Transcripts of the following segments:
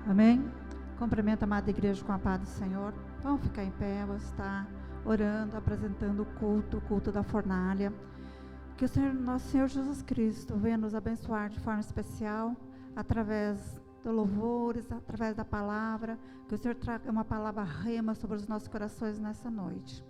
Amém? Cumprimento a amada igreja com a paz do Senhor. Vamos ficar em pé, vamos estar orando, apresentando o culto da fornalha. Que o Senhor, nosso Senhor Jesus Cristo venha nos abençoar de forma especial, através de louvores, através da palavra. Que o Senhor traga uma palavra rema sobre os nossos corações nessa noite.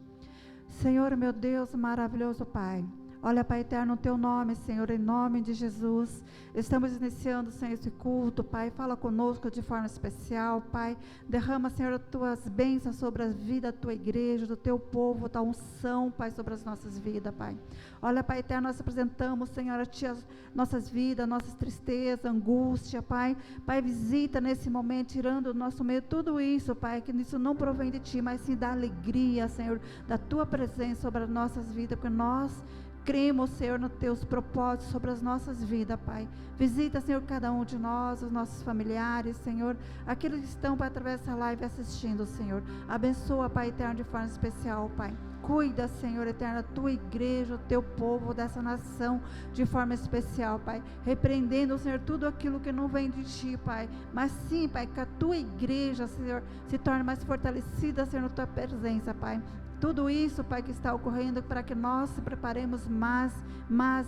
Senhor, meu Deus, maravilhoso Pai. Olha, Pai eterno, o teu nome, Senhor, em nome de Jesus. Estamos iniciando, Senhor, esse culto, Pai. Fala conosco de forma especial, Pai. Derrama, Senhor, as tuas bênçãos sobre a vida da tua igreja, do teu povo, da unção, Pai, sobre as nossas vidas, Pai. Olha, Pai eterno, nós apresentamos, Senhor, a Ti as nossas vidas, nossas tristezas, angústia, Pai. Pai, visita nesse momento, tirando do nosso meio tudo isso, Pai, que isso não provém de Ti, mas sim da alegria, Senhor, da Tua presença sobre as nossas vidas, porque nós cremos, Senhor, nos teus propósitos sobre as nossas vidas, Pai. Visita, Senhor, cada um de nós, os nossos familiares, Senhor, aqueles que estão, Pai, através dessa live assistindo, Senhor. Abençoa, Pai eterno, de forma especial, Pai. Cuida, Senhor eterno, a tua igreja, o teu povo, dessa nação, de forma especial, Pai. Repreendendo, Senhor, tudo aquilo que não vem de Ti, Pai. Mas sim, Pai, que a tua igreja, Senhor, se torne mais fortalecida, Senhor, na tua presença, Pai. Tudo isso, Pai, que está ocorrendo para que nós se preparemos mais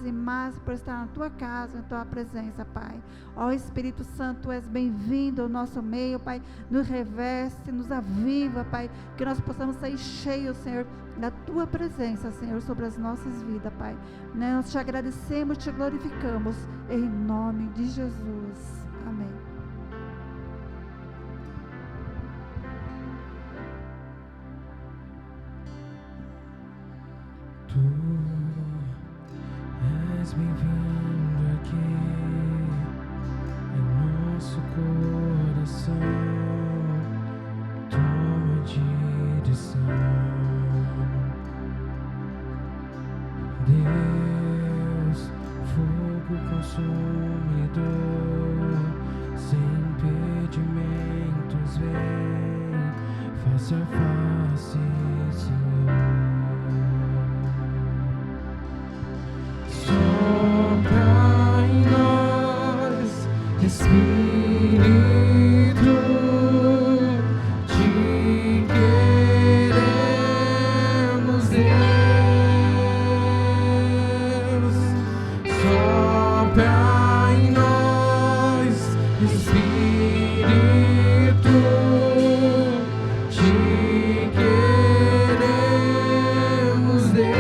e mais por estar na Tua casa, na Tua presença, Pai. Ó Espírito Santo, Tu és bem-vindo ao nosso meio, Pai. Nos reveste, nos aviva, Pai. Que nós possamos sair cheios, Senhor, da Tua presença, Senhor, sobre as nossas vidas, Pai. Nós Te agradecemos, Te glorificamos, em nome de Jesus. Amém. Tu és bem-vindo aqui em nosso coração. Toma direção, Deus, fogo consumidor, sem impedimentos, vem face a face, Senhor. Sopra em nós, Espírito, Te queremos, Deus. Sopra em nós, Espírito, Te queremos, Deus.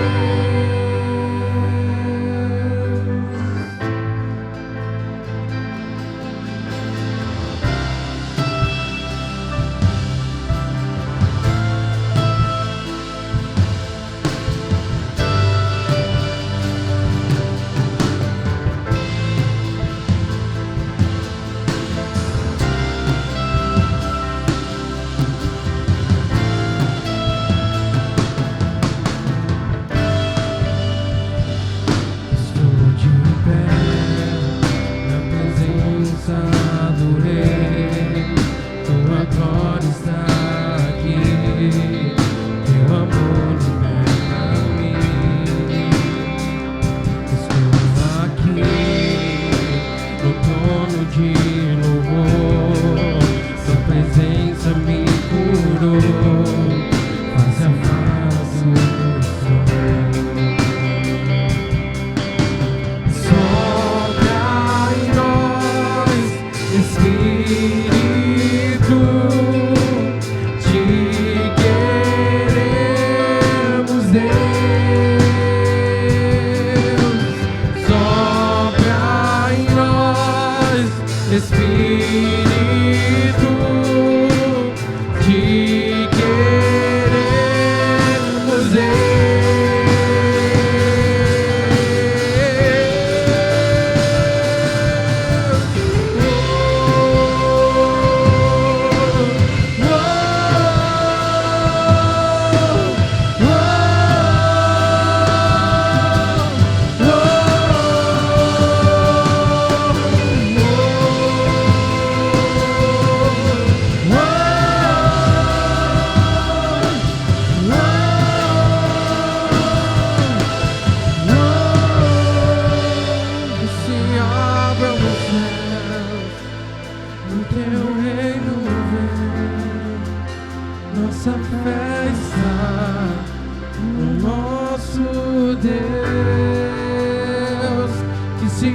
Espírito,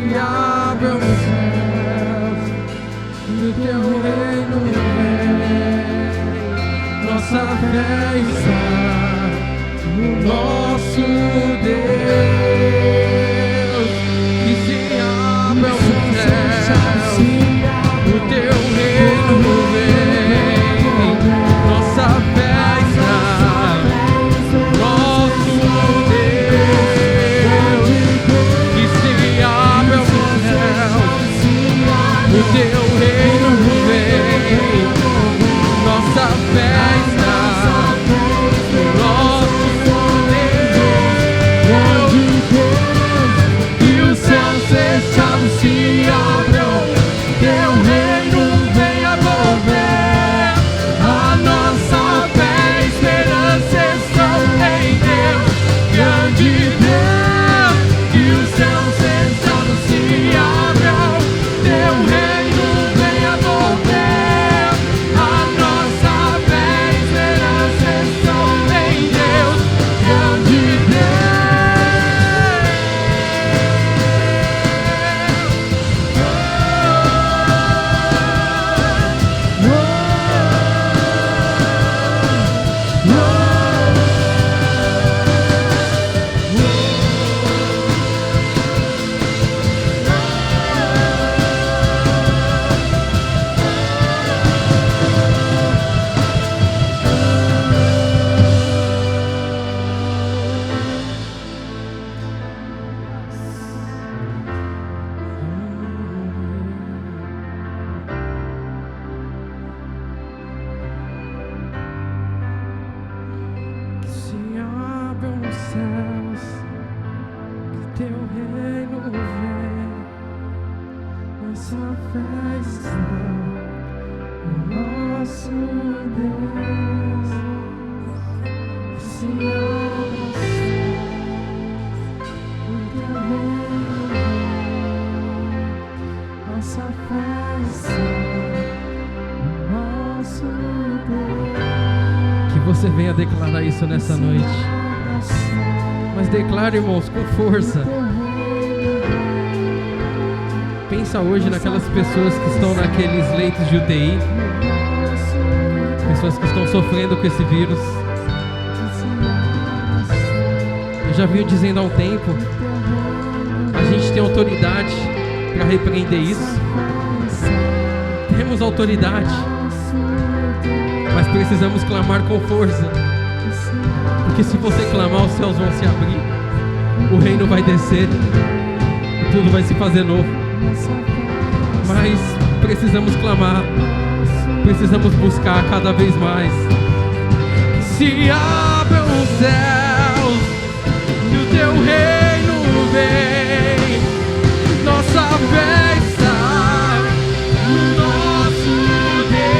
se abram os céus, e o teu reino vem. Nossa fé está no nosso Deus. Que se abram os céus, o teu reino vem. Nossa fé está no nosso Deus. Que se abram os céus, o teu reino vem. Nossa fé está no nosso Deus. E os céus fechados se abram, teu reino venha mover. A nossa fé e esperança estão em Deus, grande Deus. E os céus fechados se abram, teu reino venha mover. A nossa fé e esperança estão em Deus, grande Deus. Que se abram os céus, que teu reino vem. Nossa fé está no nosso Deus. Que se abram os céus, o teu reino vem. Nossa fé está no nosso Deus. Que você venha declarar isso nessa noite. Mas declare, irmãos, com força. Pensa hoje naquelas pessoas que estão naqueles leitos de UTI, pessoas que estão sofrendo com esse vírus. Eu já venho dizendo há um tempo, a gente tem autoridade para repreender isso. Temos autoridade, mas precisamos clamar com força. Porque se você clamar, os céus vão se abrir, o reino vai descer e tudo vai se fazer novo. Mas precisamos clamar, precisamos buscar cada vez mais. Se abram os céus e o teu reino vem. Nossa fé está no nosso Deus.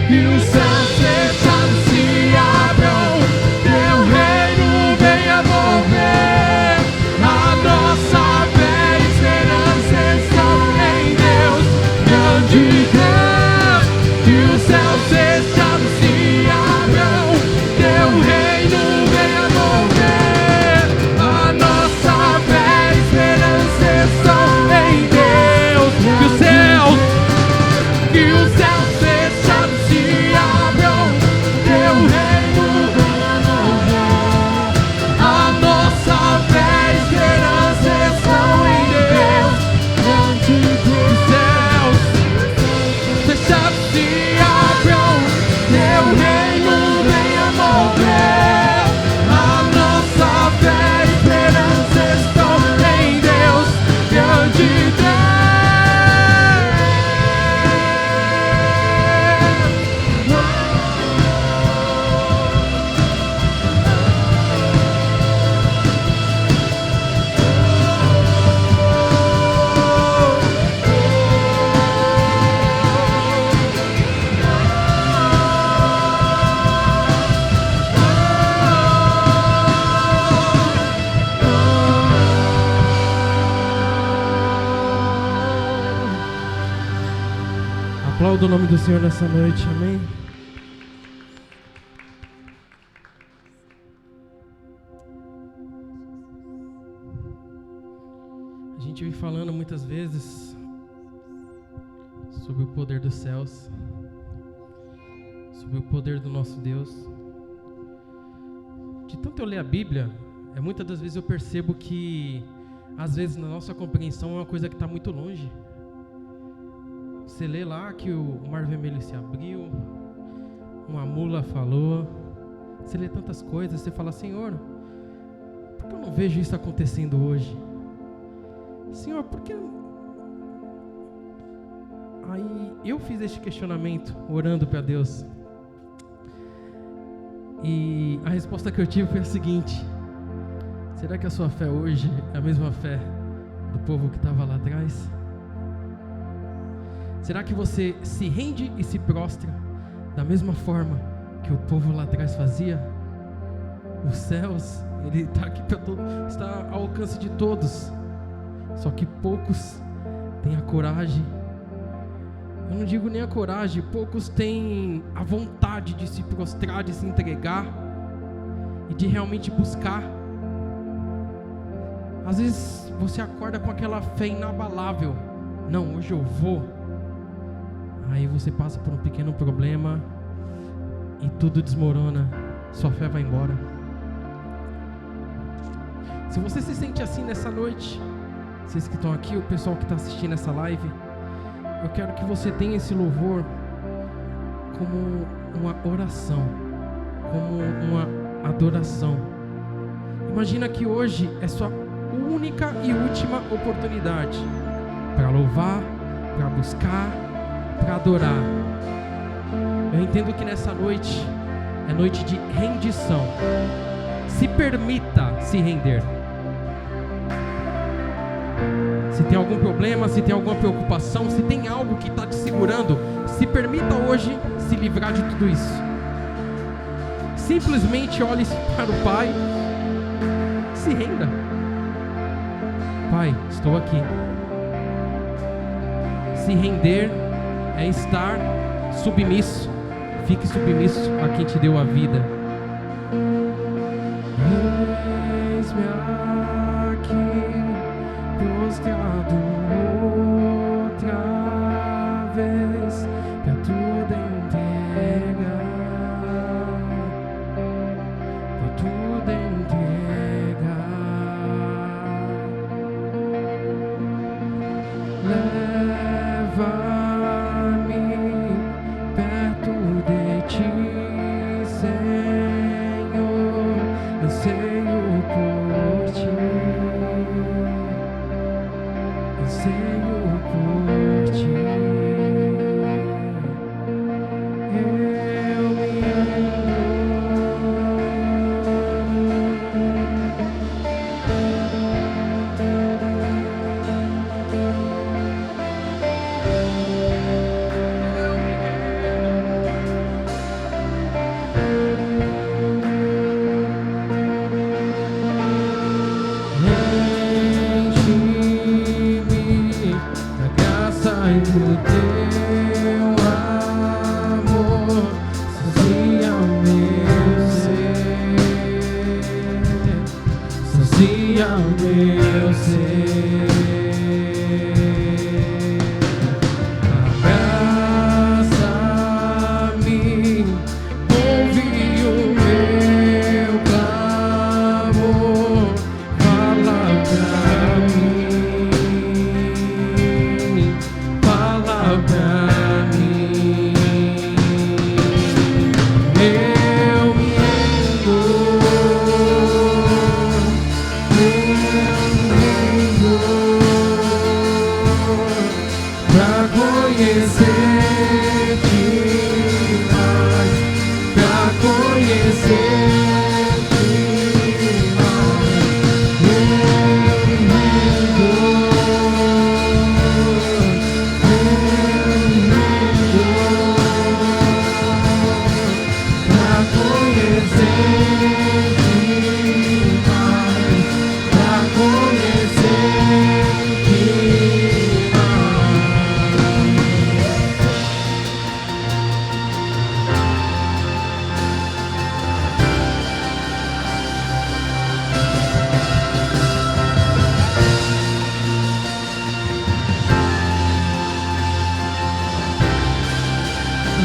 E os céus fechados se abram, teu reino venha mover. A nossa fé e esperança estão em Deus, grande Deus. E os céus fechados se abram, teu reino venha mover. A nossa fé e esperança estão em Deus. Que os céus fechados se abram, teu reino venha mover. A nossa fé e esperança estão em Deus, grande Deus. Os céus fechados se abram, teu reino venha mover. A nossa fé e esperança estão em Deus, grande Deus. Aplauda o nome do Senhor nessa noite, amém? muitas vezes sobre o poder dos céus, sobre o poder do nosso Deus. De tanto eu ler a Bíblia, muitas das vezes eu percebo que, às vezes, na nossa compreensão é uma coisa que está muito longe. Você lê lá que o mar vermelho se abriu, uma mula falou, você lê tantas coisas, você fala: Senhor, por que eu não vejo isso acontecendo hoje? Senhor, por que... Aí eu fiz este questionamento, orando para Deus. E a resposta que eu tive foi a seguinte: será que a sua fé hoje é a mesma fé do povo que estava lá atrás? Será que você se rende e se prostra da mesma forma que o povo lá atrás fazia? Os céus, ele está aqui para todos, está ao alcance de todos. Só que poucos têm a coragem. Eu não digo nem a coragem, poucos têm a vontade de se prostrar, de se entregar e de realmente buscar. Às vezes você acorda com aquela fé inabalável: não, hoje eu vou. Aí você passa por um pequeno problema e tudo desmorona, sua fé vai embora. Se você se sente assim nessa noite, vocês que estão aqui, o pessoal que está assistindo essa live, eu quero que você tenha esse louvor como uma oração, como uma adoração. Imagina que hoje é sua única e última oportunidade para louvar, para buscar, para adorar. Eu entendo que nessa noite é noite de rendição. Se permita se render. Se tem algum problema, se tem alguma preocupação, se tem algo que está te segurando, se permita hoje se livrar de tudo isso. Simplesmente olhe para o Pai, se renda. Pai, estou aqui. Se render é estar submisso. Fique submisso a quem te deu a vida. Eis-me aqui, prostrado outra vez, pra tudo entregar, pra tudo entregar. Leva-me perto de ti, Senhor.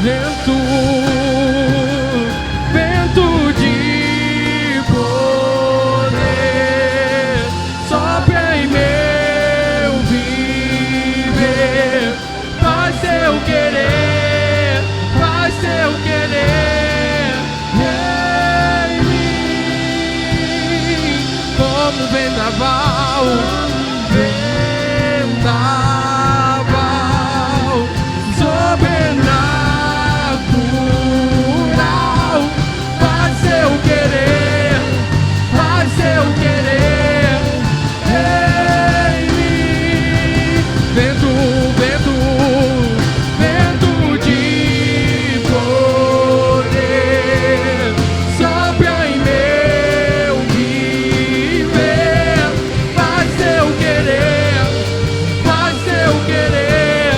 vento, vento de poder, sopra em meu viver, faz teu querer, faz teu querer em mim, como vendaval, vendaval sobrenatural, faz teu querer, faz teu querer em mim, vento, vento, vento de poder, sopra em meu viver, faz teu querer, faz teu querer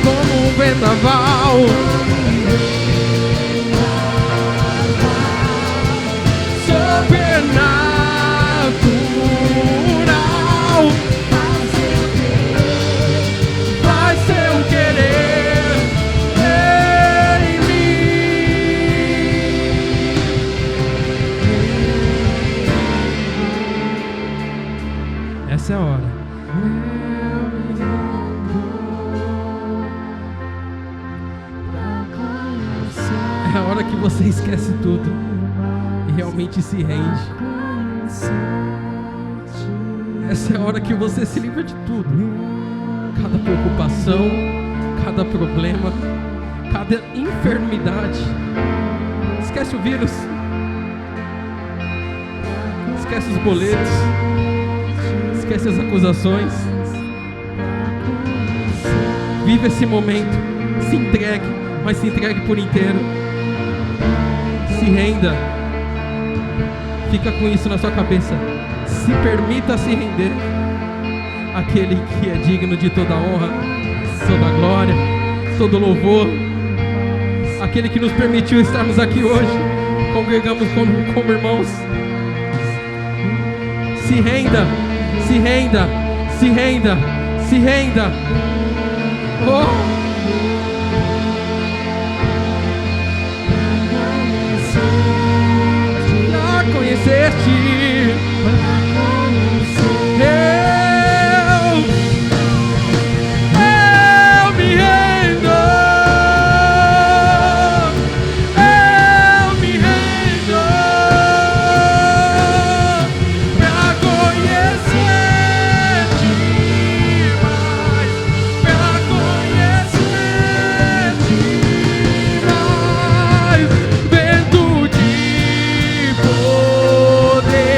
como um vendaval, sobrenatural, faz teu querer em mim. Essa é a hora. É a hora que você esquece tudo e realmente se rende. Essa é a hora que você se livra de tudo. Cada preocupação, cada problema, cada enfermidade. Esquece o vírus. Esquece os boletos. Esquece as acusações. Vive esse momento. Se entregue, mas se entregue por inteiro. Se renda. Fica com isso na sua cabeça. Se permita se render àquele que é digno de toda honra, toda glória, todo louvor, aquele que nos permitiu estarmos aqui hoje, congregamos como irmãos. Se renda, se renda, se renda, se renda. Oh! Conhecer-te, eu me rendo, eu me rendo pra conhecer-te mais, pra conhecer-te mais, vento de poder.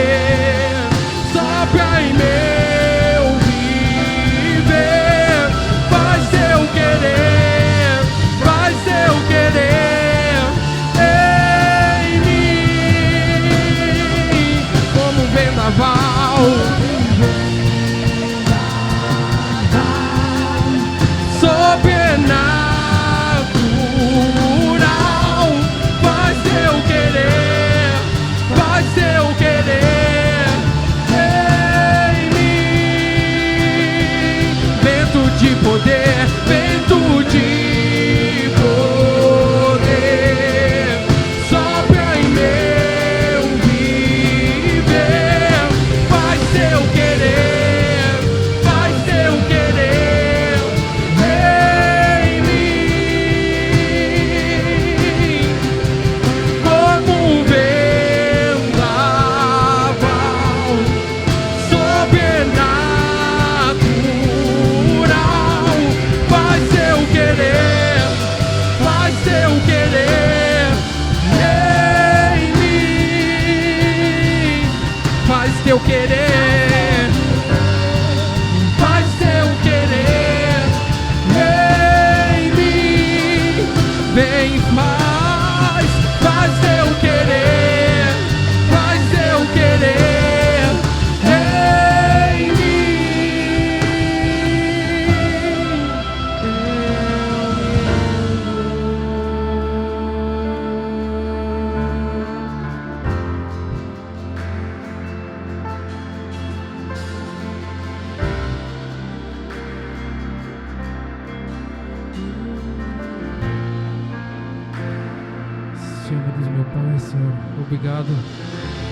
Senhor Deus, meu Pai, Senhor. Obrigado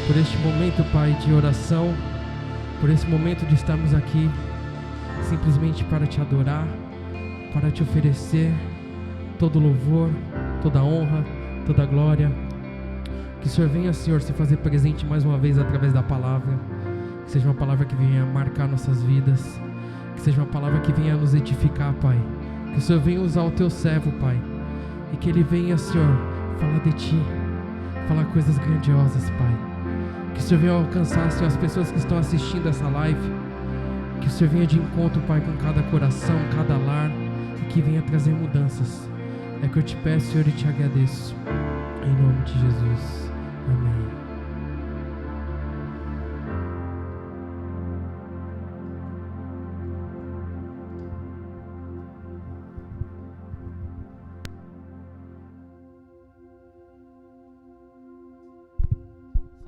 por este momento, Pai, de oração, por esse momento de estarmos aqui simplesmente para Te adorar, para Te oferecer todo louvor, toda honra, toda glória. Que o Senhor venha, Senhor, se fazer presente mais uma vez através da palavra. Que seja uma palavra que venha marcar nossas vidas, que seja uma palavra que venha nos edificar, Pai. Que o Senhor venha usar o Teu servo, Pai, e que Ele venha, Senhor, falar de Ti, falar coisas grandiosas, Pai. Que o Senhor venha alcançar, Senhor, as pessoas que estão assistindo essa live. Que o Senhor venha de encontro, Pai, com cada coração, cada lar, e que venha trazer mudanças. É que eu te peço, Senhor, e te agradeço. Em nome de Jesus. Amém.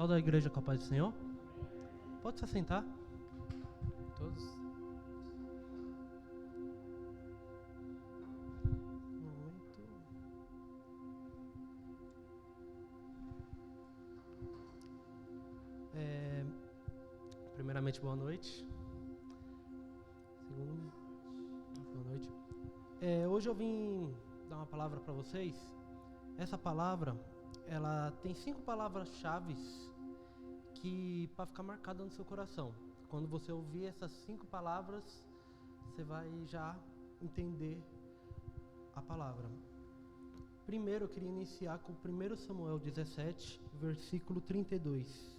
Da igreja com a paz do Senhor. Pode se assentar. Todos. Primeiramente, boa noite. Segundo, boa noite. Hoje eu vim dar uma palavra para vocês. Essa palavra, ela tem 5 palavras-chave que para ficar marcada no seu coração. Quando você ouvir essas 5 palavras, você vai já entender a palavra. Primeiro, eu queria iniciar com 1 Samuel 17, versículo 32.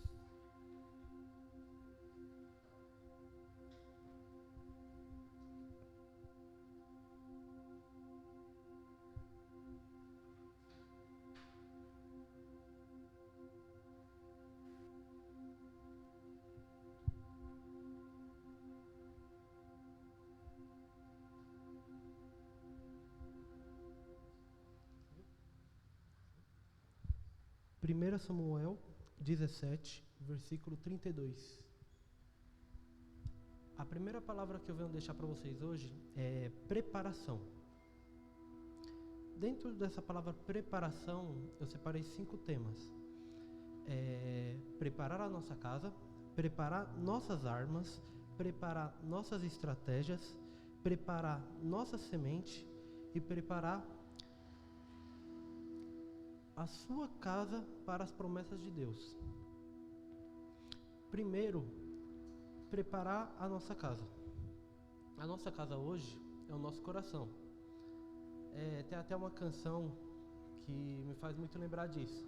Primeiro Samuel 17, versículo 32. A primeira palavra que eu venho deixar para vocês hoje é preparação. Dentro dessa palavra preparação, eu separei 5 temas. Preparar a nossa casa, preparar nossas armas, preparar nossas estratégias, preparar nossa semente e preparar a sua casa para as promessas de Deus. Primeiro, preparar a nossa casa. A nossa casa hoje é o nosso coração. Tem até uma canção que me faz muito lembrar disso,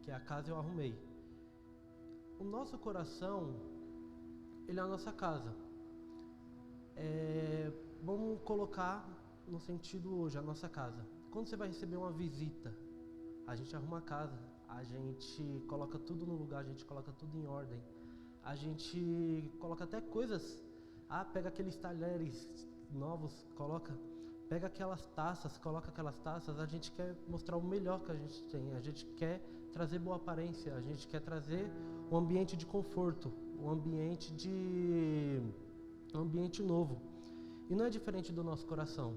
que é A Casa Eu Arrumei. O nosso coração, ele é a nossa casa. Vamos colocar no sentido hoje, a nossa casa. Quando você vai receber uma visita, a gente arruma a casa, a gente coloca tudo no lugar, a gente coloca tudo em ordem. A gente coloca até coisas, pega aqueles talheres novos, pega aquelas taças, coloca aquelas taças. A gente quer mostrar o melhor que a gente tem, a gente quer trazer boa aparência, a gente quer trazer um ambiente de conforto, um ambiente novo. E não é diferente do nosso coração.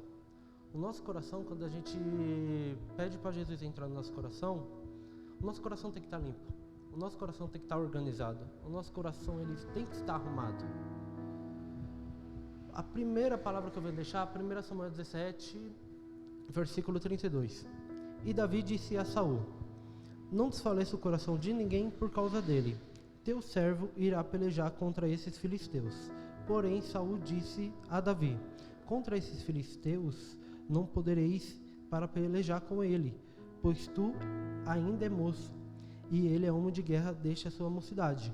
O nosso coração, quando a gente pede para Jesus entrar no nosso coração, o nosso coração tem que estar limpo. O nosso coração tem que estar organizado. O nosso coração, ele tem que estar arrumado. A primeira palavra que eu vou deixar, 1 Samuel 17, versículo 32. E Davi disse a Saul: não desfaleça o coração de ninguém por causa dele. Teu servo irá pelejar contra esses filisteus. Porém, Saul disse a Davi: contra esses filisteus não podereis para pelejar com ele, pois tu ainda é moço, e ele é homem de guerra desde a sua mocidade.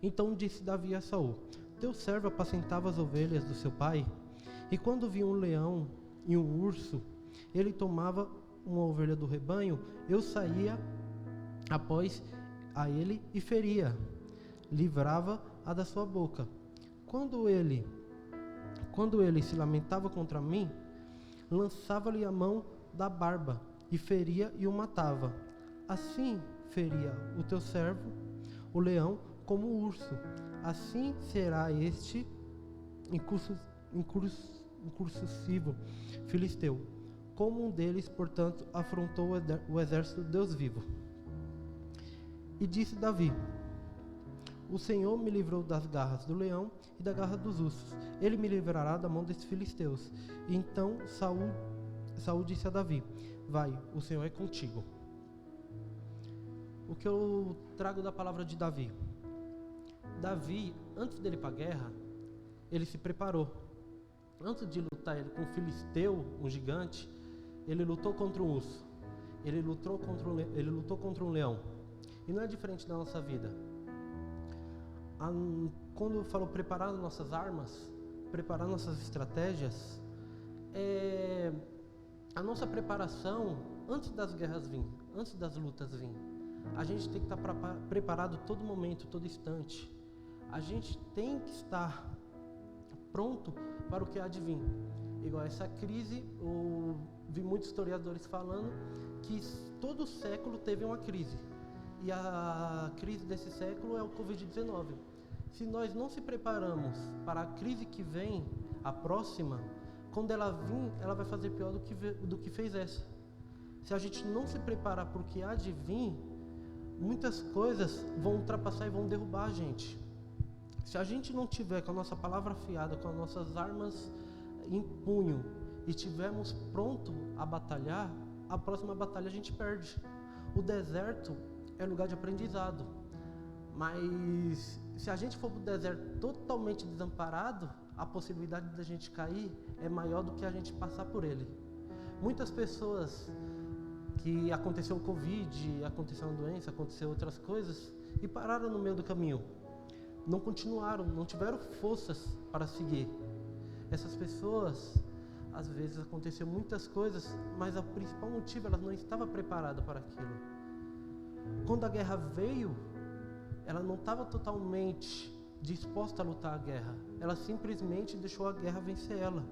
Então disse Davi a Saul: teu servo apacentava as ovelhas do seu pai, e quando via um leão e um urso, ele tomava uma ovelha do rebanho, eu saía após a ele e feria, livrava-a da sua boca. Quando ele se lamentava contra mim, lançava-lhe a mão da barba, e feria e o matava. Assim feria o teu servo, o leão, como o urso. Assim será este incursivo filisteu, como um deles, portanto, afrontou o exército de Deus vivo. E disse Davi: o Senhor me livrou das garras do leão e da garra dos ursos. Ele me livrará da mão desses filisteus. E então Saul disse a Davi: vai, o Senhor é contigo. O que eu trago da palavra de Davi? Davi, antes dele ir para a guerra, ele se preparou. Antes de lutar com um filisteu, um gigante, ele lutou contra um urso. Ele lutou contra um leão. E não é diferente da nossa vida. Quando eu falo preparar nossas armas, preparar nossas estratégias, a nossa preparação antes das guerras virem, antes das lutas virem. A gente tem que estar preparado todo momento, todo instante. A gente tem que estar pronto para o que há de vir. Igual essa crise, eu vi muitos historiadores falando que todo século teve uma crise. E a crise desse século é o Covid-19. Se nós não se preparamos para a crise que vem, a próxima, quando ela vir, ela vai fazer pior do que fez essa. Se a gente não se preparar para o que há de vir, muitas coisas vão ultrapassar e vão derrubar a gente. Se a gente não tiver com a nossa palavra afiada, com as nossas armas em punho e tivermos pronto a batalhar, a próxima batalha a gente perde. O deserto é lugar de aprendizado, mas se a gente for para o deserto totalmente desamparado, a possibilidade da gente cair é maior do que a gente passar por ele. Muitas pessoas que aconteceu o Covid, aconteceu uma doença, aconteceu outras coisas e pararam no meio do caminho. Não continuaram, não tiveram forças para seguir. Essas pessoas, às vezes aconteceu muitas coisas, mas o principal motivo, elas não estavam preparadas para aquilo. Quando a guerra veio, ela não estava totalmente disposta a lutar a guerra. Ela simplesmente deixou a guerra vencer ela.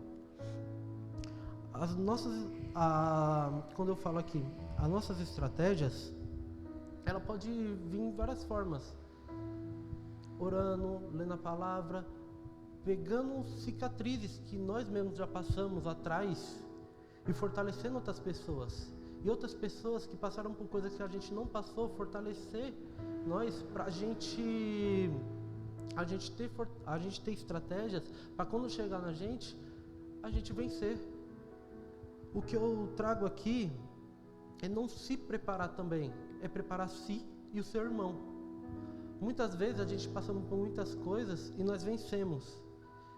Quando eu falo aqui, as nossas estratégias, ela pode vir em várias formas. Orando, lendo a palavra, pegando cicatrizes que nós mesmos já passamos atrás e fortalecendo outras pessoas. E outras pessoas que passaram por coisas que a gente não passou, fortalecer nós para a gente ter estratégias para quando chegar na gente, a gente vencer. O que eu trago aqui é não se preparar também, é preparar si e o seu irmão. Muitas vezes a gente passando por muitas coisas e nós vencemos.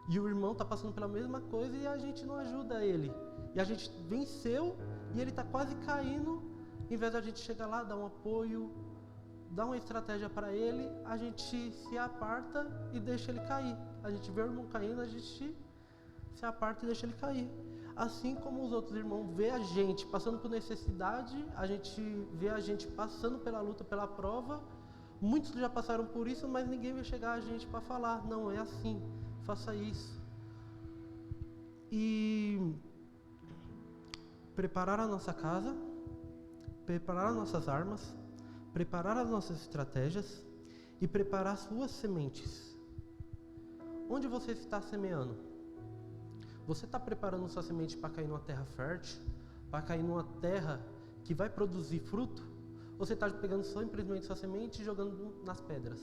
E o irmão está passando pela mesma coisa e a gente não ajuda ele. E a gente venceu e ele está quase caindo. Em vez de a gente chegar lá, dar um apoio, dar uma estratégia para ele, a gente se aparta e deixa ele cair. A gente vê o irmão caindo, a gente se aparta e deixa ele cair. Assim como os outros irmãos vê a gente passando por necessidade, a gente vê a gente passando pela luta, pela prova. Muitos já passaram por isso, mas ninguém vai chegar a gente para falar, não, é assim, faça isso. E preparar a nossa casa, preparar as nossas armas, preparar as nossas estratégias e preparar as suas sementes. Onde você está semeando? Você está preparando sua semente para cair numa terra fértil? Para cair numa terra que vai produzir fruto? Ou você está pegando simplesmente sua semente e jogando nas pedras?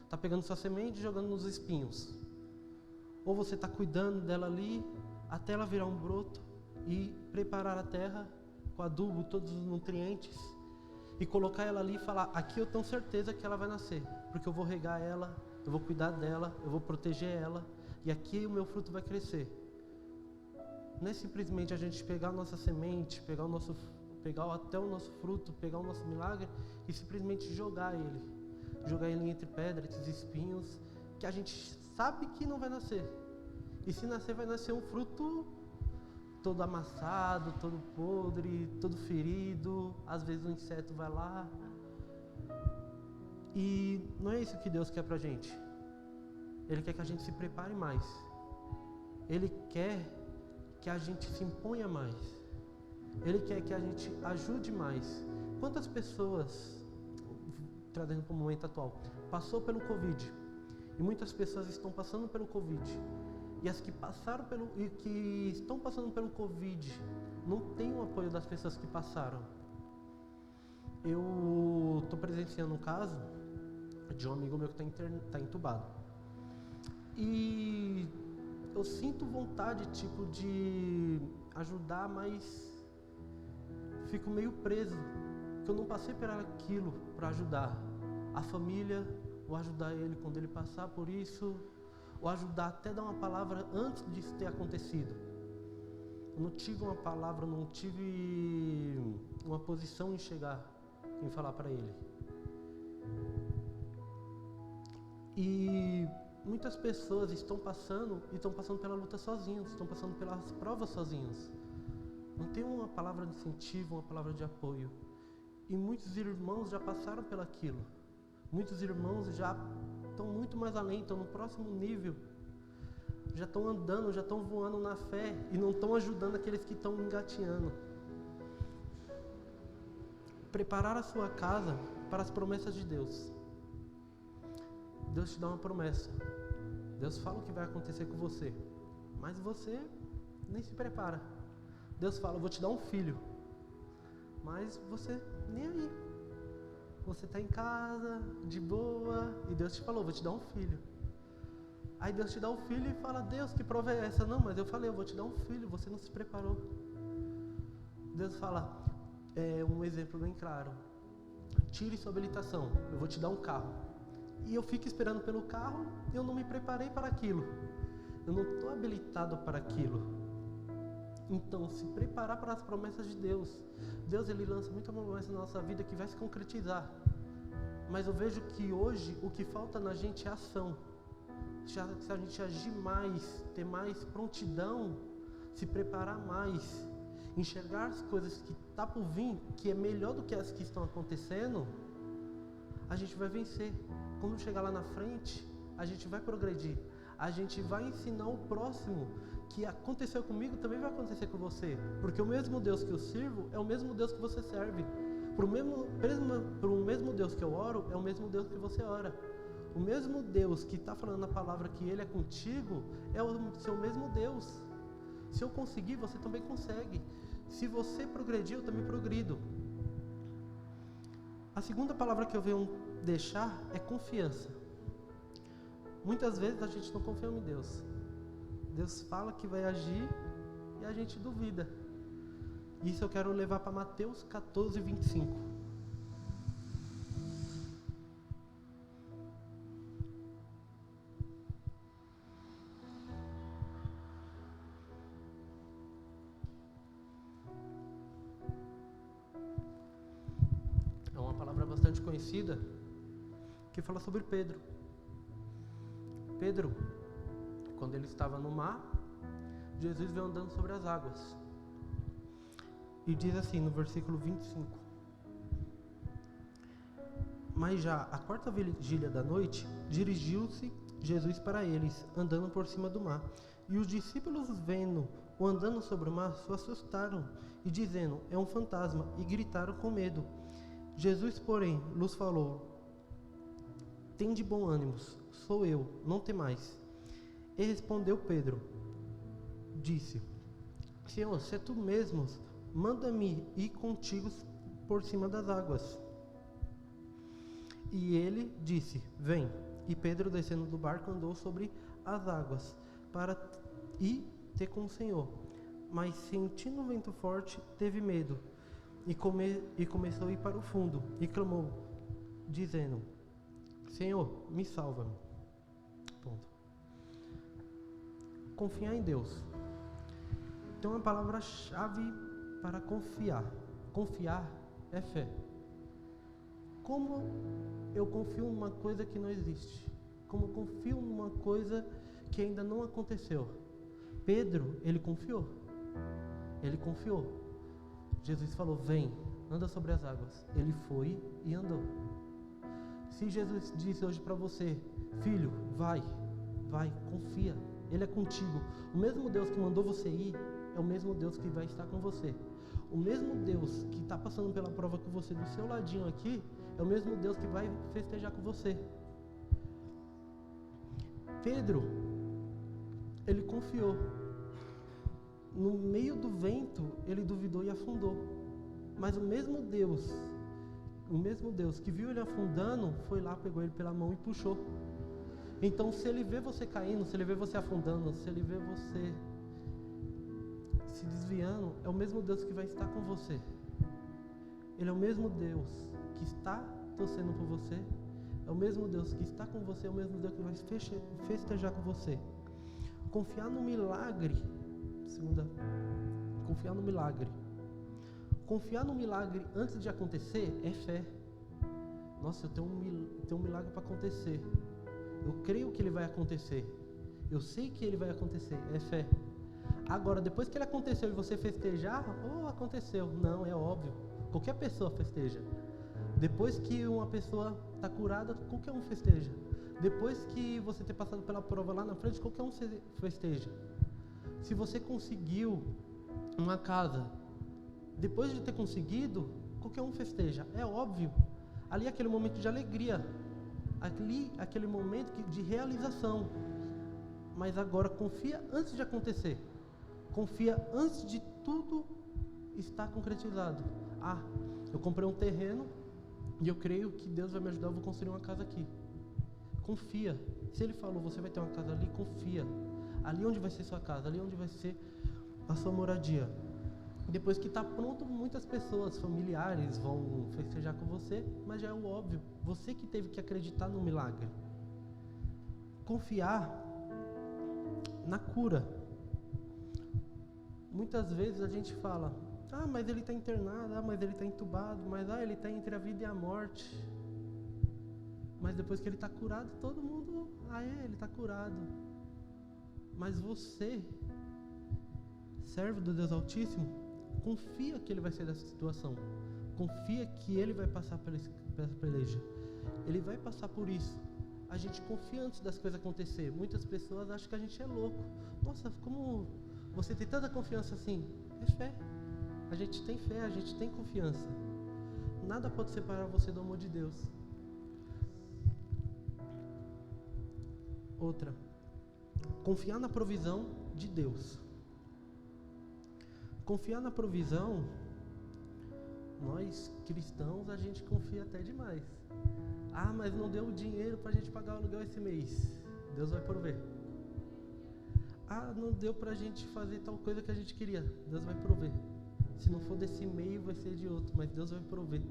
Está pegando sua semente e jogando nos espinhos? Ou você está cuidando dela ali até ela virar um broto e preparar a terra com adubo, todos os nutrientes e colocar ela ali e falar, aqui eu tenho certeza que ela vai nascer, porque eu vou regar ela, eu vou cuidar dela, eu vou proteger ela e aqui o meu fruto vai crescer. Não é simplesmente a gente pegar a nossa semente, pegar até o nosso fruto, pegar o nosso milagre e simplesmente jogar ele entre pedras, esses espinhos, que a gente sabe que não vai nascer. E se nascer, vai nascer um fruto todo amassado, todo podre, todo ferido, às vezes um inseto vai lá. E não é isso que Deus quer pra gente. Ele quer que a gente se prepare mais. Ele quer que a gente se imponha mais. Ele quer que a gente ajude mais. Quantas pessoas, trazendo para o momento atual, passou pelo Covid, e muitas pessoas estão passando pelo Covid, e as que passaram e que estão passando pelo Covid não têm o apoio das pessoas que passaram. Eu estou presenciando um caso de um amigo meu que está entubado. E eu sinto vontade, tipo, de ajudar, mas fico meio preso, porque eu não passei por aquilo para ajudar a família, ou ajudar ele quando ele passar por isso, ou ajudar até dar uma palavra antes disso ter acontecido. Eu não tive uma palavra, não tive uma posição em chegar, em falar para ele. E muitas pessoas estão passando pela luta sozinhos, estão passando pelas provas sozinhos. Não tem uma palavra de incentivo, uma palavra de apoio. E muitos irmãos já passaram pelaquilo. Muitos irmãos já estão muito mais além, estão no próximo nível. Já estão andando, já estão voando na fé e não estão ajudando aqueles que estão engatinhando. Preparar a sua casa para as promessas de Deus. Deus te dá uma promessa. Deus fala o que vai acontecer com você, mas você nem se prepara. Deus fala, eu vou te dar um filho, mas você nem aí. Você está em casa, de boa, e Deus te falou, vou te dar um filho. Aí Deus te dá um filho e fala, Deus, que prova é essa? Não, mas eu falei, eu vou te dar um filho, você não se preparou. Deus fala, um exemplo bem claro, tire sua habilitação, eu vou te dar um carro. E eu fico esperando pelo carro, e eu não me preparei para aquilo. Eu não estou habilitado para aquilo. Então, se preparar para as promessas de Deus. Deus, Ele lança muita promessa na nossa vida que vai se concretizar. Mas eu vejo que hoje, o que falta na gente é ação. Se a gente agir mais, ter mais prontidão, se preparar mais, enxergar as coisas que está por vir, que é melhor do que as que estão acontecendo, a gente vai vencer. Quando chegar lá na frente, a gente vai progredir. A gente vai ensinar o próximo que aconteceu comigo, também vai acontecer com você. Porque o mesmo Deus que eu sirvo é o mesmo Deus que você serve. Para o mesmo Deus que eu oro, é o mesmo Deus que você ora. O mesmo Deus que está falando na palavra que Ele é contigo, é o seu mesmo Deus. Se eu conseguir, você também consegue. Se você progredir, eu também progrido. A segunda palavra que eu venho deixar é confiança. Muitas vezes a gente não confia em Deus. Deus fala que vai agir e a gente duvida. Isso eu quero levar para Mateus 14, 25. É uma palavra bastante conhecida que fala sobre Pedro. Pedro, quando ele estava no mar, Jesus veio andando sobre as águas. E diz assim no versículo 25: Mas já à quarta vigília da noite, dirigiu-se Jesus para eles, andando por cima do mar. E os discípulos, vendo-o andando sobre o mar, se assustaram, e dizendo, é um fantasma, e gritaram com medo. Jesus, porém, lhes falou, tende bom ânimo, sou eu, não temais. E respondeu Pedro, disse, Senhor, se é tu mesmo, manda-me ir contigo por cima das águas. E ele disse, vem. E Pedro, descendo do barco, andou sobre as águas para ir ter com o Senhor. Mas, sentindo o vento forte, teve medo e começou a ir para o fundo e clamou, dizendo, Senhor, me salva. Ponto. Confiar em Deus. Tem uma palavra-chave para confiar. Confiar é fé. Como eu confio numa coisa que não existe? Como eu confio numa coisa que ainda não aconteceu? Pedro, ele confiou. Ele confiou. Jesus falou, vem, anda sobre as águas. Ele foi e andou. Se Jesus disse hoje para você, filho, vai, confia. Ele é contigo. O mesmo Deus que mandou você ir, é o mesmo Deus que vai estar com você. O mesmo Deus que está passando pela prova com você do seu ladinho aqui, é o mesmo Deus que vai festejar com você. Pedro, ele confiou. No meio do vento, ele duvidou e afundou. Mas o mesmo Deus que viu ele afundando, foi lá, pegou ele pela mão e puxou. Então, se ele vê você caindo, se ele vê você afundando, se ele vê você se desviando, é o mesmo Deus que vai estar com você. Ele é o mesmo Deus que está torcendo por você, é o mesmo Deus que está com você, é o mesmo Deus que vai festejar com você. Confiar no milagre. Confiar no milagre. Confiar no milagre antes de acontecer é fé. Nossa, eu tenho um milagre para acontecer. Eu creio que ele vai acontecer. Eu sei que ele vai acontecer. É fé. Agora, depois que ele aconteceu e você festejar, aconteceu. Não, é óbvio. Qualquer pessoa festeja. Depois que uma pessoa está curada, qualquer um festeja. Depois que você ter passado pela prova lá na frente, qualquer um festeja. Se você conseguiu uma casa, depois de ter conseguido, qualquer um festeja. É óbvio. Ali é aquele momento de alegria. Ali é aquele momento de realização. Mas agora confia antes de acontecer. Confia antes de tudo estar concretizado. Eu comprei um terreno e eu creio que Deus vai me ajudar, eu vou construir uma casa aqui. Confia. Se Ele falou, você vai ter uma casa ali, confia. Ali onde vai ser sua casa, ali onde vai ser a sua moradia. Depois que está pronto, muitas pessoas, familiares, vão festejar com você, mas já é o óbvio. Você que teve que acreditar no milagre. Confiar na cura. Muitas vezes a gente fala, mas ele está internado, mas ele está entubado, mas ele está entre a vida e a morte. Mas depois que ele está curado, todo mundo, ele está curado. Mas você, servo do Deus Altíssimo, confia que ele vai sair dessa situação. Confia que ele vai passar pela peleja. Ele vai passar por isso. A gente confia antes das coisas acontecer. Muitas pessoas acham que a gente é louco. Nossa, como você tem tanta confiança assim? É fé. A gente tem fé, a gente tem confiança. Nada pode separar você do amor de Deus. Outra. Confiar na provisão de Deus. Confiar na provisão, nós cristãos, a gente confia até demais. Mas não deu o dinheiro para a gente pagar o aluguel esse mês. Deus vai prover. Não deu para a gente fazer tal coisa que a gente queria. Deus vai prover. Se não for desse meio, vai ser de outro, mas Deus vai prover.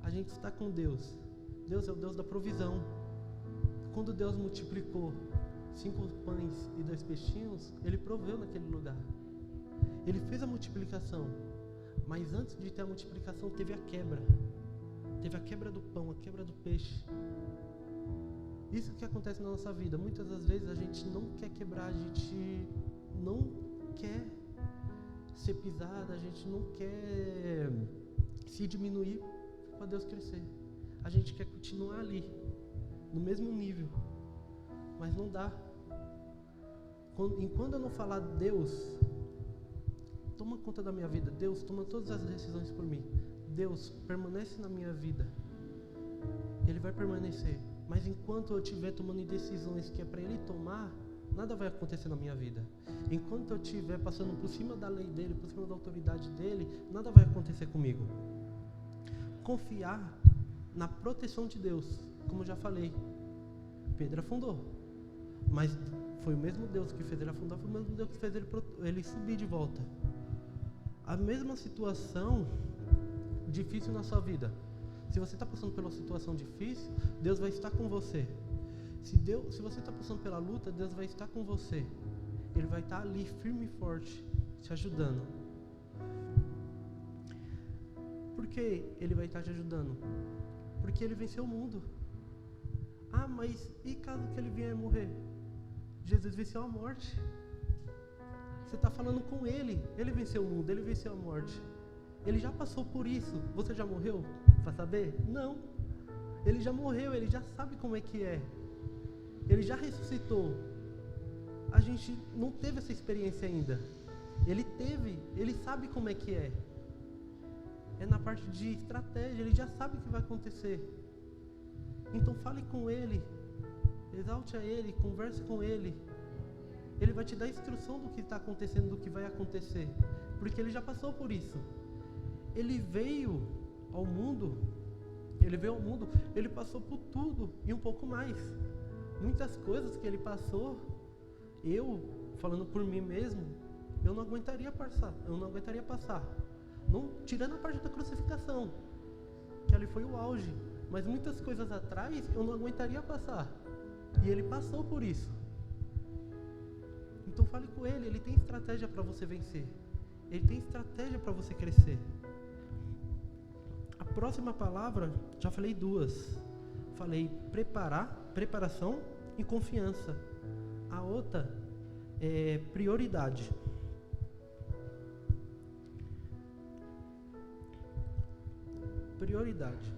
A gente está com Deus. Deus é o Deus da provisão. Quando Deus multiplicou 5 pães e 2 peixinhos, Ele proveu naquele lugar. Ele fez a multiplicação, mas antes de ter a multiplicação, teve a quebra. Teve a quebra do pão, a quebra do peixe. Isso que acontece na nossa vida. Muitas das vezes a gente não quer quebrar, a gente não quer ser pisada, a gente não quer se diminuir para Deus crescer. A gente quer continuar ali, no mesmo nível, mas não dá. Enquanto eu não falar, Deus, toma conta da minha vida. Deus, toma todas as decisões por mim. Deus, permanece na minha vida. Ele vai permanecer. Mas enquanto eu estiver tomando decisões que é para Ele tomar, nada vai acontecer na minha vida. Enquanto eu estiver passando por cima da lei dEle, por cima da autoridade dEle, nada vai acontecer comigo. Confiar na proteção de Deus. Como eu já falei, Pedro afundou. Mas foi o mesmo Deus que fez ele afundar, foi o mesmo Deus que fez ele subir de volta. A mesma situação difícil na sua vida. Se você está passando por uma situação difícil, Deus vai estar com você. Se você está passando pela luta, Deus vai estar com você. Ele vai estar ali firme e forte, te ajudando. Por que Ele vai estar te ajudando? Porque Ele venceu o mundo. Mas e caso que Ele vier morrer? Jesus venceu a morte. Você está falando com Ele. Ele venceu o mundo, Ele venceu a morte. Ele já passou por isso. Você já morreu para saber? Não. Ele já morreu, Ele já sabe como é que é. Ele já ressuscitou. A gente não teve essa experiência ainda. Ele teve, Ele sabe como é que é. É na parte de estratégia, Ele já sabe o que vai acontecer. Então fale com Ele, exalte a Ele, converse com Ele. Ele vai te dar instrução do que está acontecendo, do que vai acontecer, porque ele já passou por isso. Ele veio ao mundo, ele passou por tudo e um pouco mais. Muitas coisas que ele passou, eu, falando por mim mesmo, eu não aguentaria passar. Não, tirando a parte da crucificação, que ali foi o auge, mas muitas coisas atrás eu não aguentaria passar. E ele passou por isso. Então fale com ele, ele tem estratégia para você vencer. Ele tem estratégia para você crescer. A próxima palavra, já falei duas. Falei preparação e confiança. A outra é prioridade. Prioridade.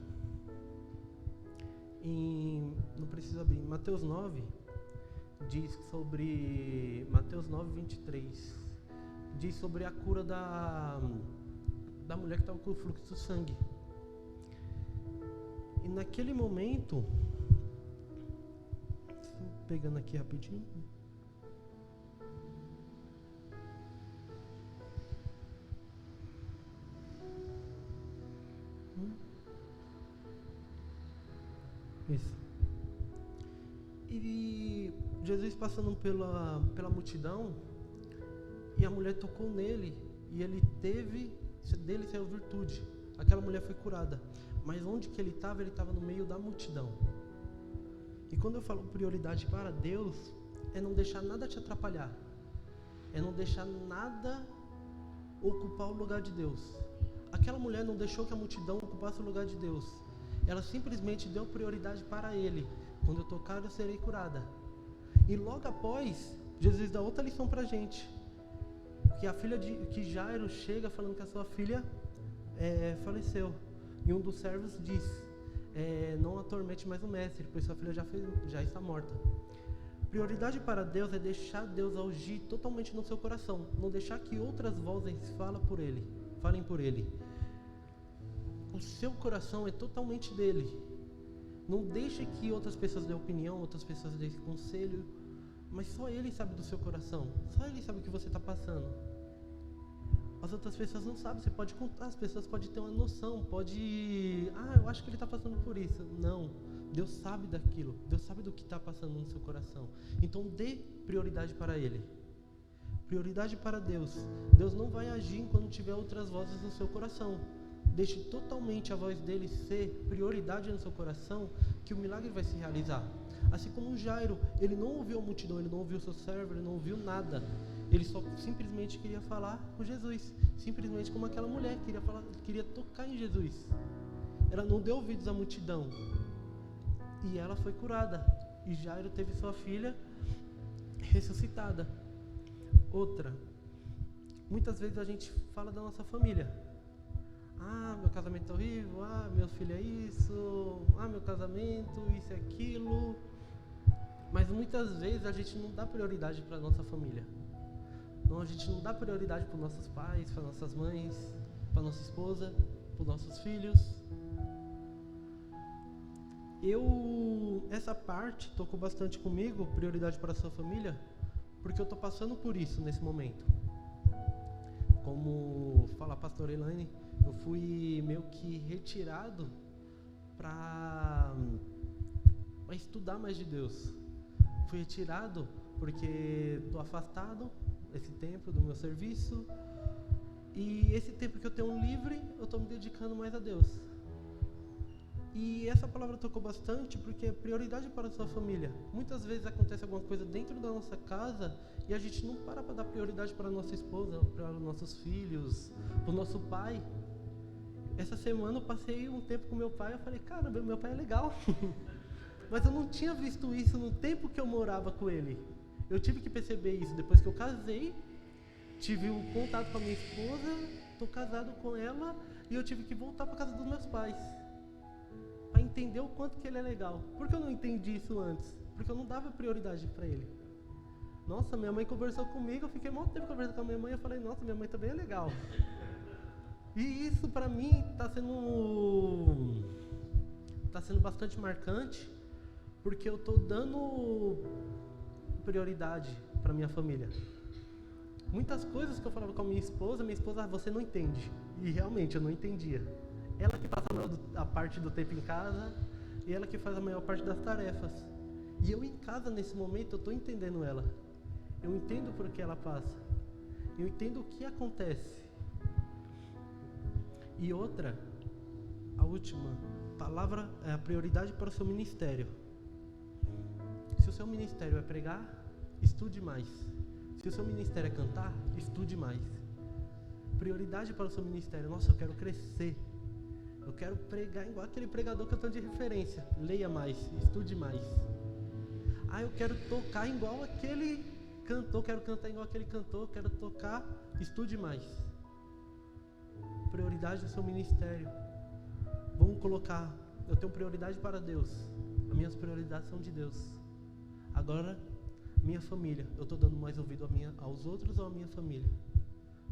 Não precisa abrir. Mateus 9 diz sobre... Mateus 9, 23. Diz sobre a cura da mulher que estava com o fluxo de sangue. E naquele momento... Pegando aqui rapidinho... Isso. E Jesus passando pela multidão, e a mulher tocou nele, e ele dele saiu virtude. Aquela mulher foi curada. Mas onde que ele estava no meio da multidão. E quando eu falo prioridade para Deus, é não deixar nada te atrapalhar. É não deixar nada ocupar o lugar de Deus. Aquela mulher não deixou que a multidão ocupasse o lugar de Deus. Ela simplesmente deu prioridade para ele. Quando eu tocar, eu serei curada. E logo após, Jesus dá outra lição para a gente. Que Jairo chega falando que a sua filha faleceu. E um dos servos diz, não atormente mais o mestre, pois sua filha já está morta. Prioridade para Deus é deixar Deus agir totalmente no seu coração. Não deixar que outras vozes falem por ele. O seu coração é totalmente dele. Não deixe que outras pessoas dêem opinião, outras pessoas dêem conselho, mas só ele sabe do seu coração. Só ele sabe o que você está passando. As outras pessoas não sabem, você pode contar, as pessoas podem ter uma noção, eu acho que ele está passando por isso. Não, Deus sabe daquilo, Deus sabe do que está passando no seu coração. Então dê prioridade para ele. Prioridade para Deus. Deus não vai agir quando tiver outras vozes no seu coração. Deixe totalmente a voz dele ser prioridade no seu coração, que o milagre vai se realizar. Assim como o Jairo, ele não ouviu a multidão, ele não ouviu o seu servo, ele não ouviu nada. Ele só simplesmente queria falar com Jesus. Simplesmente como aquela mulher, queria tocar em Jesus. Ela não deu ouvidos à multidão. E ela foi curada. E Jairo teve sua filha ressuscitada. Outra. Muitas vezes a gente fala da nossa família. Meu casamento é horrível, meu filho é isso, meu casamento, isso e aquilo. Mas muitas vezes a gente não dá prioridade para a nossa família. Não, a gente não dá prioridade para os nossos pais, para nossas mães, para nossa esposa, para os nossos filhos. Essa parte tocou bastante comigo, prioridade para a sua família, porque eu estou passando por isso nesse momento. Como fala a pastora Elaine, eu fui meio que retirado para estudar mais de Deus. Fui retirado porque estou afastado esse tempo do meu serviço. E esse tempo que eu tenho livre, eu estou me dedicando mais a Deus. E essa palavra tocou bastante porque é prioridade para a sua família. Muitas vezes acontece alguma coisa dentro da nossa casa e a gente não para dar prioridade para a nossa esposa, para os nossos filhos, para o nosso pai. Essa semana eu passei um tempo com meu pai e eu falei, caramba, meu pai é legal. Mas eu não tinha visto isso no tempo que eu morava com ele. Eu tive que perceber isso depois que eu casei, tive um contato com a minha esposa, estou casado com ela e eu tive que voltar para a casa dos meus pais. Para entender o quanto que ele é legal. Por que eu não entendi isso antes? Porque eu não dava prioridade para ele. Nossa, minha mãe conversou comigo, eu fiquei muito tempo conversando com a minha mãe, eu falei, nossa, minha mãe também é legal. E isso para mim está sendo bastante marcante, porque eu estou dando prioridade para minha família. Muitas coisas que eu falava com a minha esposa, você não entende. E realmente eu não entendia. Ela que passa a parte do tempo em casa e ela que faz a maior parte das tarefas. E eu em casa, nesse momento, eu estou entendendo ela. Eu entendo por que ela passa. Eu entendo o que acontece. E outra, a última palavra é a prioridade para o seu ministério. Se o seu ministério é pregar, estude mais. Se o seu ministério é cantar, estude mais. Prioridade para o seu ministério. Nossa, eu quero crescer. Eu quero pregar igual aquele pregador que eu tenho de referência. Leia mais, estude mais. Ah, eu quero tocar igual aquele cantor, quero cantar igual aquele cantor, quero tocar, estude mais. Prioridade do seu ministério. Vamos colocar, eu tenho prioridade para Deus. As minhas prioridades são de Deus. Agora, minha família. Eu estou dando mais ouvido aos outros ou à minha família?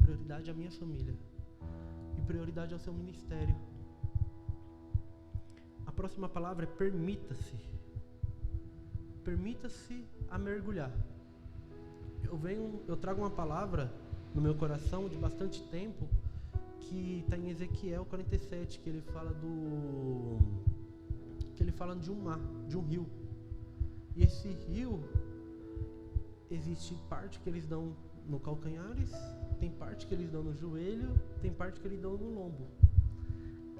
Prioridade à minha família. E prioridade ao seu ministério. A próxima palavra é permita-se. Permita-se a mergulhar. Eu trago uma palavra no meu coração de bastante tempo, que está em Ezequiel 47, que ele fala de um mar, de um rio. E esse rio, existe parte que eles dão no calcanhares, tem parte que eles dão no joelho, tem parte que eles dão no lombo.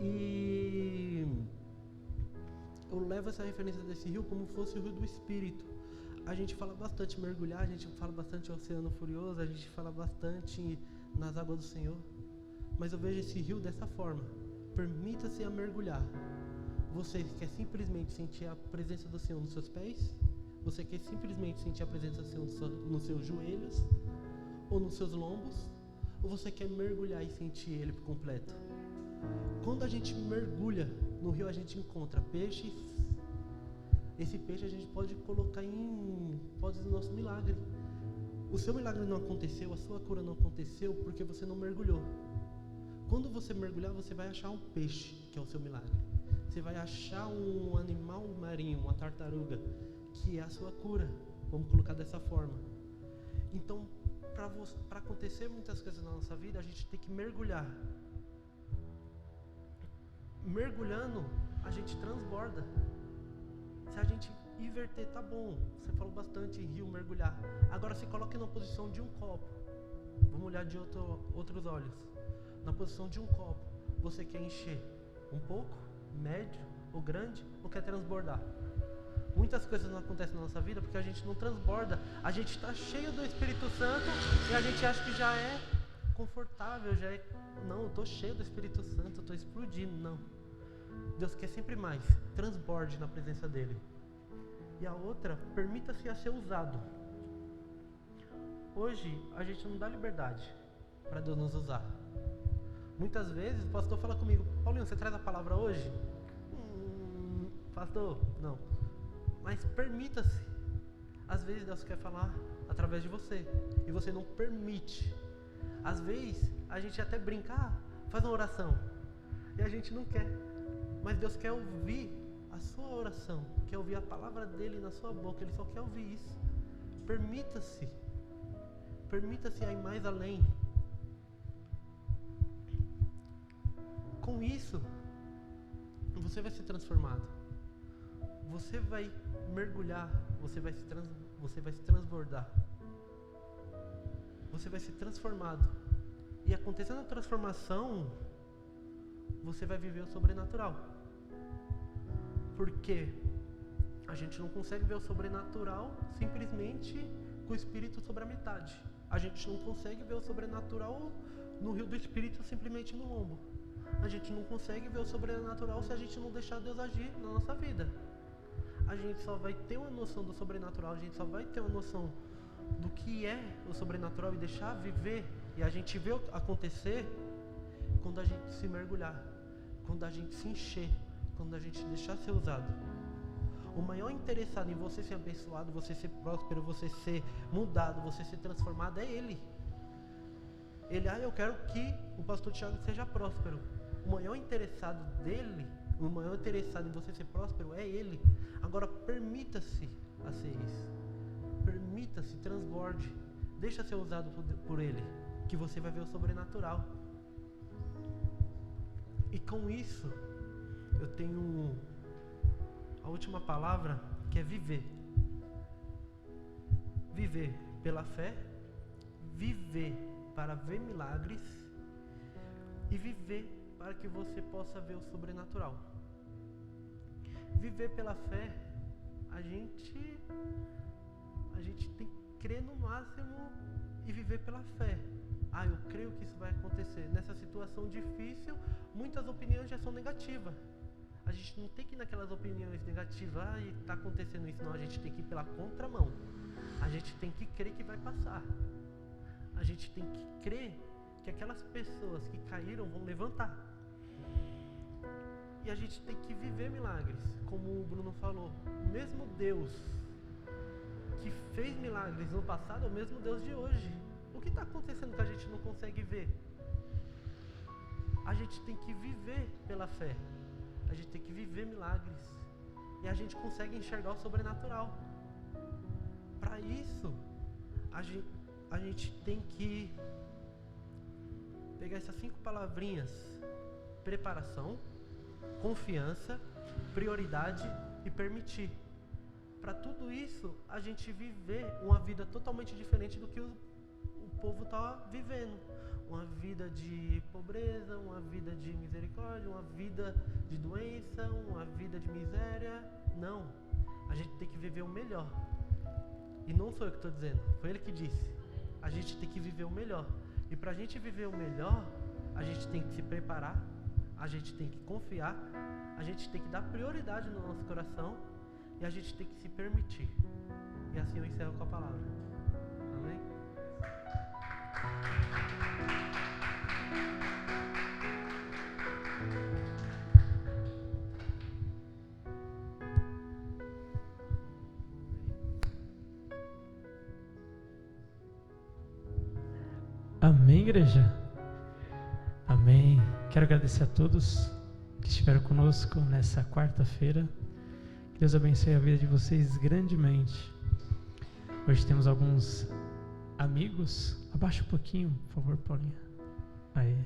E eu levo essa referência desse rio como fosse o rio do Espírito. A gente fala bastante mergulhar, a gente fala bastante oceano furioso, a gente fala bastante nas águas do Senhor. Mas eu vejo esse rio dessa forma. Permita-se a mergulhar. Você quer simplesmente sentir a presença do Senhor nos seus pés? Você quer simplesmente sentir a presença do Senhor nos seus joelhos? Ou nos seus lombos? Ou você quer mergulhar e sentir Ele por completo? Quando a gente mergulha no rio, a gente encontra peixes. Esse peixe a gente pode colocar pode ser o nosso milagre. O seu milagre não aconteceu, a sua cura não aconteceu porque você não mergulhou. Quando você mergulhar, você vai achar um peixe, que é o seu milagre. Você vai achar um animal marinho, uma tartaruga, que é a sua cura. Vamos colocar dessa forma. Então, para acontecer muitas coisas na nossa vida, a gente tem que mergulhar. Mergulhando, a gente transborda. Se a gente inverter, tá bom. Você falou bastante em rio, mergulhar. Agora se coloque na posição de um copo. Vamos olhar de outros olhos. Na posição de um copo, você quer encher um pouco, médio ou grande, ou quer transbordar? Muitas coisas não acontecem na nossa vida porque a gente não transborda. A gente está cheio do Espírito Santo e a gente acha que já é confortável, não, eu estou cheio do Espírito Santo, eu estou explodindo. Não. Deus quer sempre mais. Transborde na presença dEle. E a outra, permita-se a ser usado. Hoje, a gente não dá liberdade para Deus nos usar. Muitas vezes, o pastor fala comigo: Paulinho, você traz a palavra hoje? Pastor, não. Mas permita-se. Às vezes Deus quer falar através de você e você não permite. Às vezes a gente até brinca, faz uma oração, e a gente não quer. Mas Deus quer ouvir a sua oração, quer ouvir a palavra dele na sua boca. Ele só quer ouvir isso. Permita-se. Permita-se ir mais além. Com isso, você vai ser transformado. Você vai mergulhar, você vai se transbordar. Você vai ser transformado. E acontecendo a transformação, você vai viver o sobrenatural. Porque a gente não consegue ver o sobrenatural simplesmente com o Espírito sobre a metade. A gente não consegue ver o sobrenatural no rio do Espírito simplesmente no lombo. A gente não consegue ver o sobrenatural se a gente não deixar Deus agir na nossa vida. A gente só vai ter uma noção do sobrenatural, a gente só vai ter uma noção do que é o sobrenatural e deixar viver e a gente ver acontecer quando a gente se mergulhar, quando a gente se encher, quando a gente deixar ser usado. O maior interessado em você ser abençoado, você ser próspero, você ser mudado, você ser transformado é Ele. Eu quero que o pastor Tiago seja próspero. O maior interessado dele, o maior interessado em você ser próspero é Ele. Agora permita-se a ser isso. permita-se, transborde. Deixa ser usado por Ele, que você vai ver o sobrenatural. E com isso, eu tenho a última palavra, que é viver. Viver pela fé, viver para ver milagres e viver para que você possa ver o sobrenatural. Viver pela fé, a gente tem que crer no máximo e viver pela fé. Eu creio que isso vai acontecer. Nessa situação difícil, muitas opiniões já são negativas. A gente não tem que ir naquelas opiniões negativas, está acontecendo isso. Não, a gente tem que ir pela contramão. A gente tem que crer que vai passar. A gente tem que crer que aquelas pessoas que caíram vão levantar. E a gente tem que viver milagres, como o Bruno falou. O mesmo Deus que fez milagres no passado é o mesmo Deus de hoje. O que está acontecendo que a gente não consegue ver? A gente tem que viver pela fé. A gente tem que viver milagres. E a gente consegue enxergar o sobrenatural. Para isso, a gente tem que pegar essas 5 palavrinhas: preparação, confiança, prioridade e permitir. Para tudo isso, a gente viver uma vida totalmente diferente do que o povo está vivendo. Uma vida de pobreza, uma vida de misericórdia, uma vida de doença, uma vida de miséria. Não, a gente tem que viver o melhor. E não sou eu que estou dizendo, foi ele que disse. A gente tem que viver o melhor. E para a gente viver o melhor, a gente tem que se preparar, a gente tem que confiar, a gente tem que dar prioridade no nosso coração e a gente tem que se permitir. E assim eu encerro com a palavra. Amém? Amém, igreja? Amém. Quero agradecer a todos que estiveram conosco nessa quarta-feira. Que Deus abençoe a vida de vocês grandemente. Hoje temos alguns amigos. Abaixa um pouquinho, por favor, Paulinha. Aí,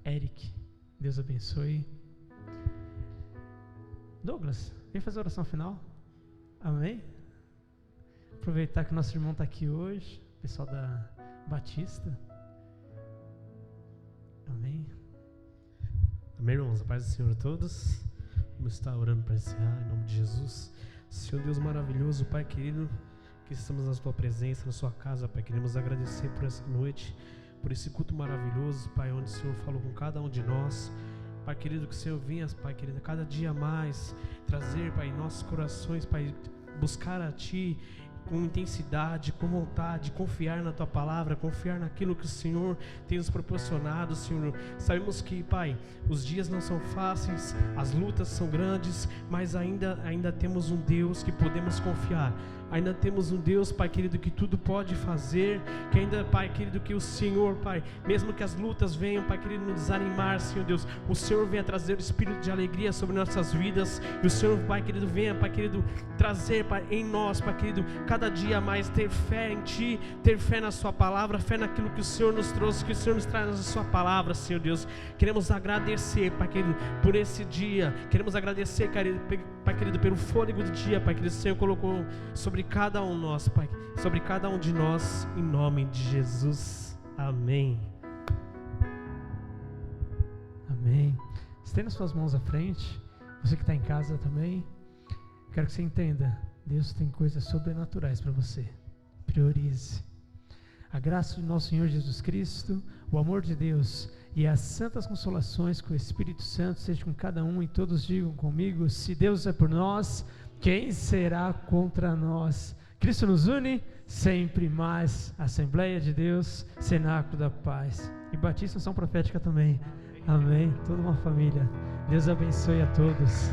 Eric, Deus abençoe. Douglas, vem fazer a oração final. Amém? Aproveitar que o nosso irmão está aqui hoje, o pessoal da Batista. Amém. Amém, irmãos. A paz do Senhor a todos. Vamos estar orando para encerrar em nome de Jesus. Senhor Deus maravilhoso, Pai querido, que estamos na Tua presença, na Sua casa, Pai. Queremos agradecer por essa noite, por esse culto maravilhoso, Pai, onde o Senhor falou com cada um de nós. Pai querido, que o Senhor venha, Pai querido, cada dia mais trazer, Pai, em nossos corações, Pai, buscar a Ti com intensidade, com vontade, confiar na Tua palavra, confiar naquilo que o Senhor tem nos proporcionado, Senhor. Sabemos que, Pai, os dias não são fáceis, as lutas são grandes, mas ainda temos um Deus que podemos confiar. Ainda temos um Deus, Pai querido, que tudo pode fazer, que ainda, Pai querido, que o Senhor, Pai, mesmo que as lutas venham, Pai querido, nos desanimar, Senhor Deus, o Senhor venha trazer o espírito de alegria sobre nossas vidas, e o Senhor, Pai querido, venha, Pai querido, trazer, Pai, em nós, Pai querido, cada dia mais ter fé em Ti, ter fé na Sua palavra, fé naquilo que o Senhor nos trouxe, que o Senhor nos traz na Sua palavra, Senhor Deus. Queremos agradecer, Pai querido, por esse dia, queremos agradecer, Pai querido, pelo fôlego do dia, Pai querido, o Senhor colocou sobre cada um de nós, Pai, sobre cada um de nós, em nome de Jesus. Amém. Amém. Estenda suas mãos à frente. Você que está em casa também, quero que você entenda, Deus tem coisas sobrenaturais para você. Priorize. A graça de nosso Senhor Jesus Cristo, o amor de Deus e as santas consolações que o Espírito Santo seja com cada um, e todos digam comigo: se Deus é por nós, quem será contra nós? Cristo nos une sempre mais. Assembleia de Deus, Cenáculo da Paz e Batista Ação Profética também. Amém. Toda uma família. Deus abençoe a todos.